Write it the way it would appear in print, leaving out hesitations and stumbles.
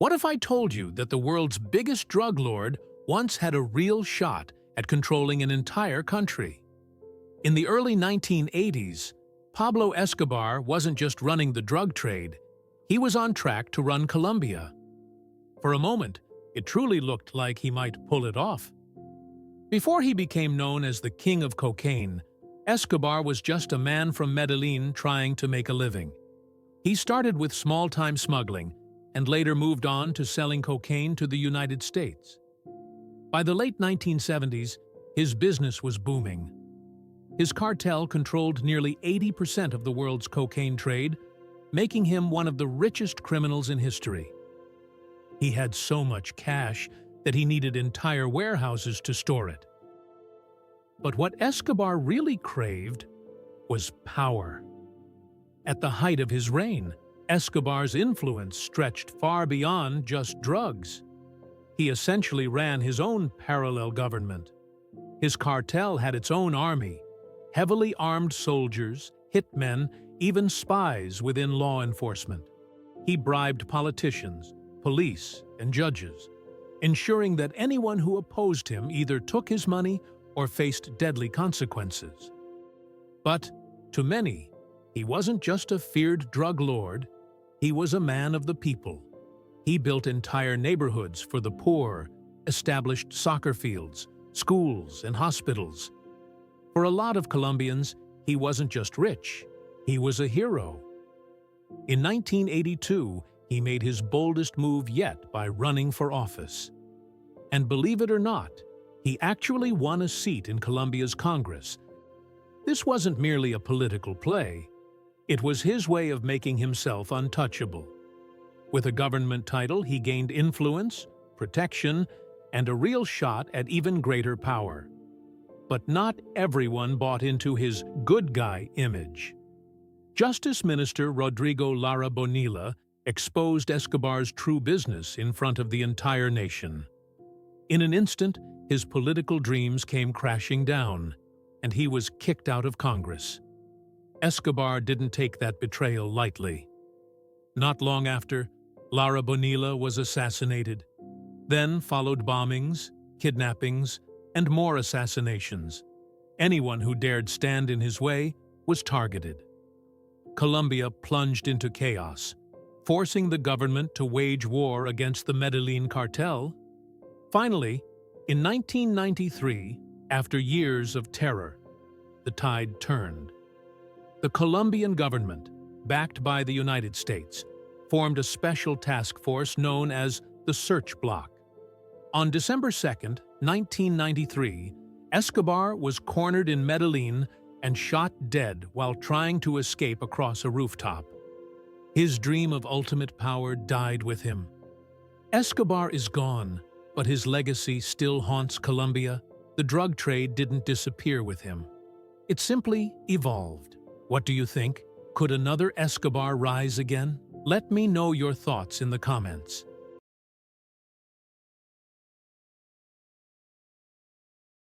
What if I told you that the world's biggest drug lord once had a real shot at controlling an entire country? In the early 1980s, Pablo Escobar wasn't just running the drug trade, he was on track to run Colombia. For a moment, it truly looked like he might pull it off. Before he became known as the king of cocaine, Escobar was just a man from Medellin trying to make a living. He started with small-time smuggling and later moved on to selling cocaine to the United States. By the late 1970s, his business was booming. His cartel controlled nearly 80% of the world's cocaine trade, making him one of the richest criminals in history. He had so much cash that he needed entire warehouses to store it. But what Escobar really craved was power. At the height of his reign, Escobar's influence stretched far beyond just drugs. He essentially ran his own parallel government. His cartel had its own army, heavily armed soldiers, hitmen, even spies within law enforcement. He bribed politicians, police, and judges, ensuring that anyone who opposed him either took his money or faced deadly consequences. But, to many, he wasn't just a feared drug lord, he was a man of the people. He built entire neighborhoods for the poor, established soccer fields, schools, and hospitals. For a lot of Colombians, he wasn't just rich, he was a hero. In 1982, he made his boldest move yet by running for office. And believe it or not, he actually won a seat in Colombia's Congress. This wasn't merely a political play. It was his way of making himself untouchable. With a government title, he gained influence, protection, and a real shot at even greater power. But not everyone bought into his good guy image. Justice Minister Rodrigo Lara Bonilla exposed Escobar's true business in front of the entire nation. In an instant, his political dreams came crashing down, and he was kicked out of Congress. Escobar didn't take that betrayal lightly. Not long after, Lara Bonilla was assassinated. Then followed bombings, kidnappings, and more assassinations. Anyone who dared stand in his way was targeted. Colombia plunged into chaos, forcing the government to wage war against the Medellin cartel. Finally, in 1993, after years of terror, the tide turned. The Colombian government, backed by the United States, formed a special task force known as the Search Block. On December 2, 1993, Escobar was cornered in Medellin and shot dead while trying to escape across a rooftop. His dream of ultimate power died with him. Escobar is gone, but his legacy still haunts Colombia. The drug trade didn't disappear with him. It simply evolved. What do you think? Could another Escobar rise again? Let me know your thoughts in the comments.